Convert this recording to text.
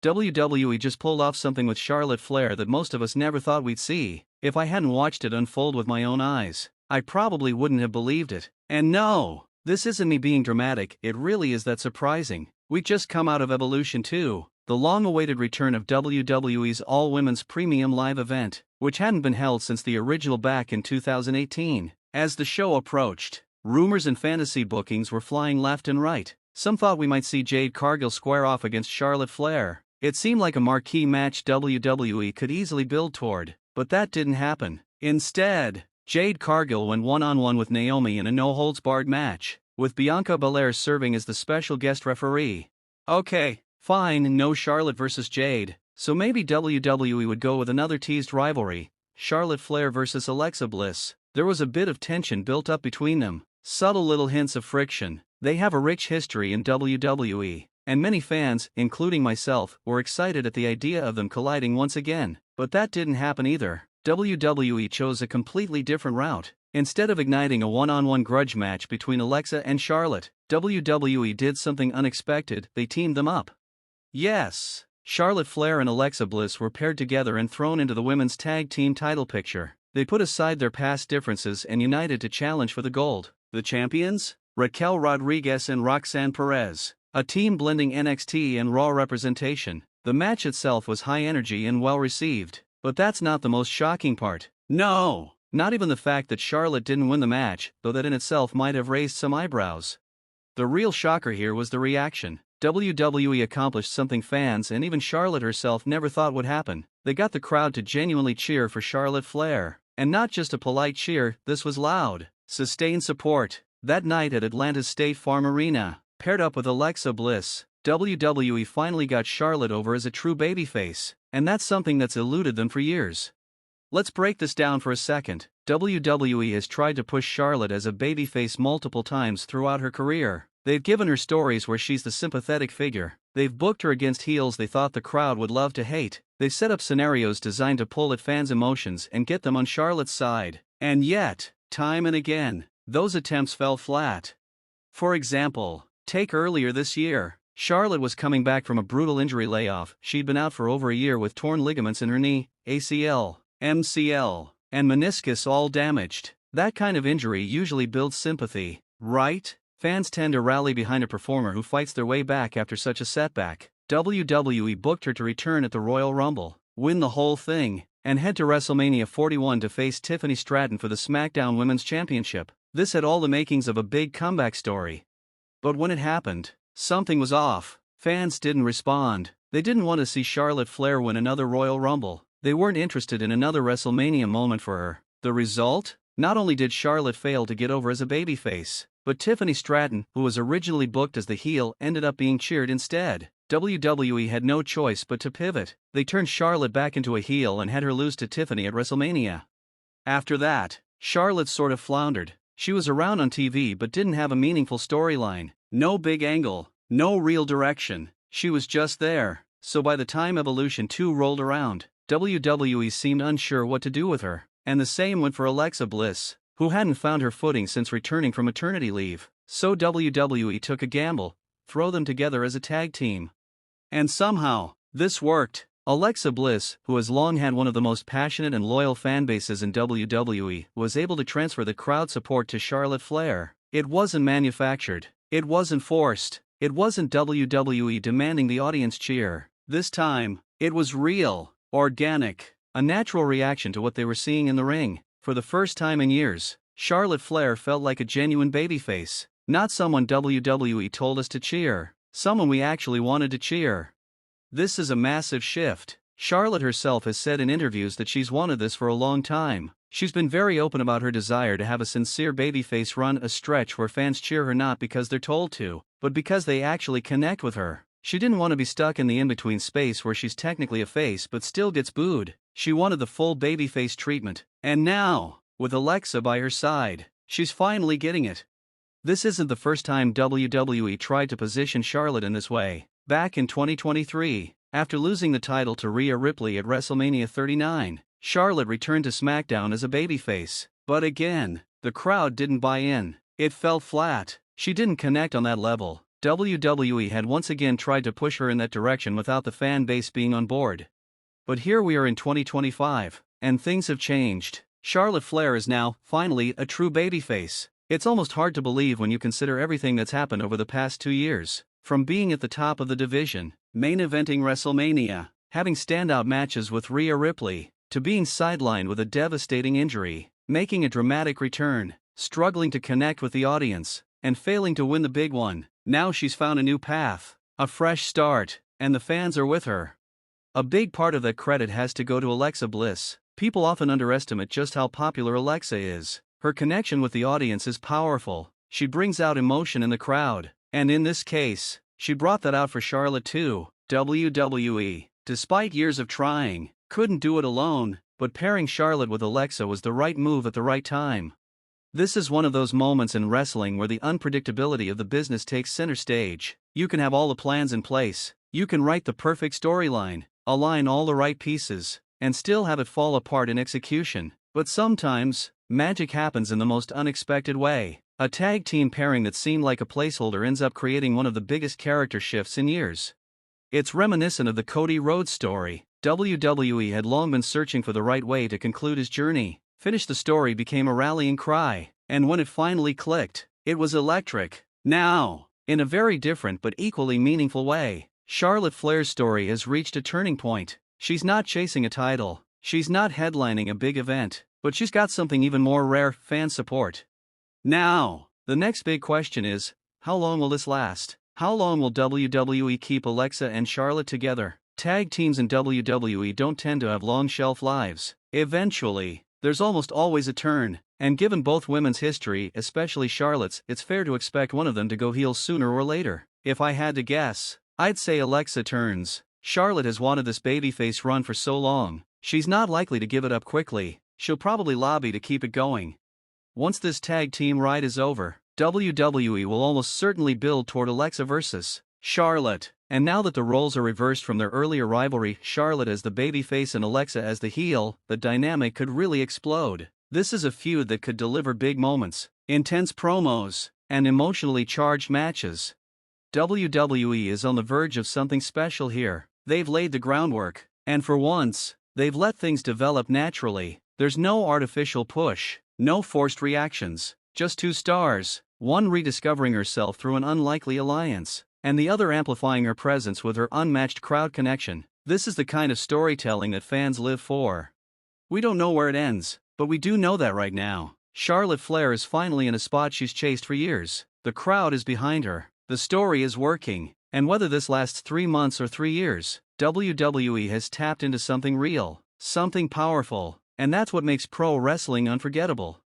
WWE just pulled off something with Charlotte Flair that most of us never thought we'd see. If I hadn't watched it unfold with my own eyes, I probably wouldn't have believed it. And no, this isn't me being dramatic, it really is that surprising. We just come out of Evolution 2, the long-awaited return of WWE's all-women's premium live event, which hadn't been held since the original back in 2018. As the show approached, rumors and fantasy bookings were flying left and right. Some thought we might see Jade Cargill square off against Charlotte Flair. It seemed like a marquee match WWE could easily build toward, but that didn't happen. Instead, Jade Cargill went one-on-one with Naomi in a no-holds-barred match, with Bianca Belair serving as the special guest referee. Okay, fine, no Charlotte versus Jade, so maybe WWE would go with another teased rivalry, Charlotte Flair versus Alexa Bliss. There was a bit of tension built up between them, subtle little hints of friction. They have a rich history in WWE, and many fans, including myself, were excited at the idea of them colliding once again. But that didn't happen either. WWE chose a completely different route. Instead of igniting a one-on-one grudge match between Alexa and Charlotte, WWE did something unexpected. They teamed them up. Yes, Charlotte Flair and Alexa Bliss were paired together and thrown into the women's tag team title picture. They put aside their past differences and united to challenge for the gold. The champions? Raquel Rodriguez and Roxanne Perez. A team blending NXT and Raw representation. The match itself was high energy and well received. But that's not the most shocking part. No! Not even the fact that Charlotte didn't win the match, though that in itself might have raised some eyebrows. The real shocker here was the reaction. WWE accomplished something fans and even Charlotte herself never thought would happen. They got the crowd to genuinely cheer for Charlotte Flair. And not just a polite cheer, this was loud, sustained support. That night at Atlanta's State Farm Arena, paired up with Alexa Bliss, WWE finally got Charlotte over as a true babyface, and that's something that's eluded them for years. Let's break this down for a second. WWE has tried to push Charlotte as a babyface multiple times throughout her career. They've given her stories where she's the sympathetic figure. They've booked her against heels they thought the crowd would love to hate. They've set up scenarios designed to pull at fans' emotions and get them on Charlotte's side. And yet, time and again, those attempts fell flat. For example, take earlier this year. Charlotte was coming back from a brutal injury layoff. She'd been out for over a year with torn ligaments in her knee, ACL, MCL, and meniscus all damaged. That kind of injury usually builds sympathy, right? Fans tend to rally behind a performer who fights their way back after such a setback. WWE booked her to return at the Royal Rumble, win the whole thing, and head to WrestleMania 41 to face Tiffany Stratton for the SmackDown Women's Championship. This had all the makings of a big comeback story. But when it happened, something was off. Fans didn't respond. They didn't want to see Charlotte Flair win another Royal Rumble. They weren't interested in another WrestleMania moment for her. The result? Not only did Charlotte fail to get over as a babyface, but Tiffany Stratton, who was originally booked as the heel, ended up being cheered instead. WWE had no choice but to pivot. They turned Charlotte back into a heel and had her lose to Tiffany at WrestleMania. After that, Charlotte sort of floundered. She was around on TV but didn't have a meaningful storyline. No big angle, no real direction. She was just there. So by the time Evolution 2 rolled around, WWE seemed unsure what to do with her. And the same went for Alexa Bliss, who hadn't found her footing since returning from maternity leave. So WWE took a gamble, throw them together as a tag team. And somehow, this worked. Alexa Bliss, who has long had one of the most passionate and loyal fan bases in WWE, was able to transfer the crowd support to Charlotte Flair. It wasn't manufactured. It wasn't forced. It wasn't WWE demanding the audience cheer. This time, it was real, organic, a natural reaction to what they were seeing in the ring. For the first time in years, Charlotte Flair felt like a genuine babyface. Not someone WWE told us to cheer. Someone we actually wanted to cheer. This is a massive shift. Charlotte herself has said in interviews that she's wanted this for a long time. She's been very open about her desire to have a sincere babyface run, a stretch where fans cheer her not because they're told to, but because they actually connect with her. She didn't want to be stuck in the in-between space where she's technically a face but still gets booed. She wanted the full babyface treatment. And now, with Alexa by her side, she's finally getting it. This isn't the first time WWE tried to position Charlotte in this way. Back in 2023, after losing the title to Rhea Ripley at WrestleMania 39, Charlotte returned to SmackDown as a babyface. But again, the crowd didn't buy in. It fell flat. She didn't connect on that level. WWE had once again tried to push her in that direction without the fan base being on board. But here we are in 2025, and things have changed. Charlotte Flair is now, finally, a true babyface. It's almost hard to believe when you consider everything that's happened over the past 2 years. From being at the top of the division, main eventing WrestleMania, having standout matches with Rhea Ripley, to being sidelined with a devastating injury, making a dramatic return, struggling to connect with the audience, and failing to win the big one. Now she's found a new path, a fresh start, and the fans are with her. A big part of that credit has to go to Alexa Bliss. People often underestimate just how popular Alexa is. Her connection with the audience is powerful. She brings out emotion in the crowd, and in this case, she brought that out for Charlotte too. WWE, despite years of trying, couldn't do it alone, but pairing Charlotte with Alexa was the right move at the right time. This is one of those moments in wrestling where the unpredictability of the business takes center stage. You can have all the plans in place, you can write the perfect storyline, align all the right pieces, and still have it fall apart in execution. But sometimes, magic happens in the most unexpected way. A tag team pairing that seemed like a placeholder ends up creating one of the biggest character shifts in years. It's reminiscent of the Cody Rhodes story. WWE had long been searching for the right way to conclude his journey. Finish the story became a rallying cry, and when it finally clicked, it was electric. Now, in a very different but equally meaningful way, Charlotte Flair's story has reached a turning point. She's not chasing a title, she's not headlining a big event, but she's got something even more rare: fan support. Now, the next big question is, how long will this last? How long will WWE keep Alexa and Charlotte together? Tag teams in WWE don't tend to have long shelf lives. Eventually, there's almost always a turn, and given both women's history, especially Charlotte's, it's fair to expect one of them to go heel sooner or later. If I had to guess, I'd say Alexa turns. Charlotte has wanted this babyface run for so long, she's not likely to give it up quickly. She'll probably lobby to keep it going. Once this tag team ride is over, WWE will almost certainly build toward Alexa versus Charlotte. And now that the roles are reversed from their earlier rivalry, Charlotte as the babyface and Alexa as the heel, the dynamic could really explode. This is a feud that could deliver big moments, intense promos, and emotionally charged matches. WWE is on the verge of something special here. They've laid the groundwork, and for once, they've let things develop naturally. There's no artificial push, no forced reactions, just two stars, one rediscovering herself through an unlikely alliance, and the other amplifying her presence with her unmatched crowd connection. This is the kind of storytelling that fans live for. We don't know where it ends, but we do know that right now, Charlotte Flair is finally in a spot she's chased for years. The crowd is behind her, the story is working, and whether this lasts 3 months or 3 years, WWE has tapped into something real, something powerful, and that's what makes pro wrestling unforgettable.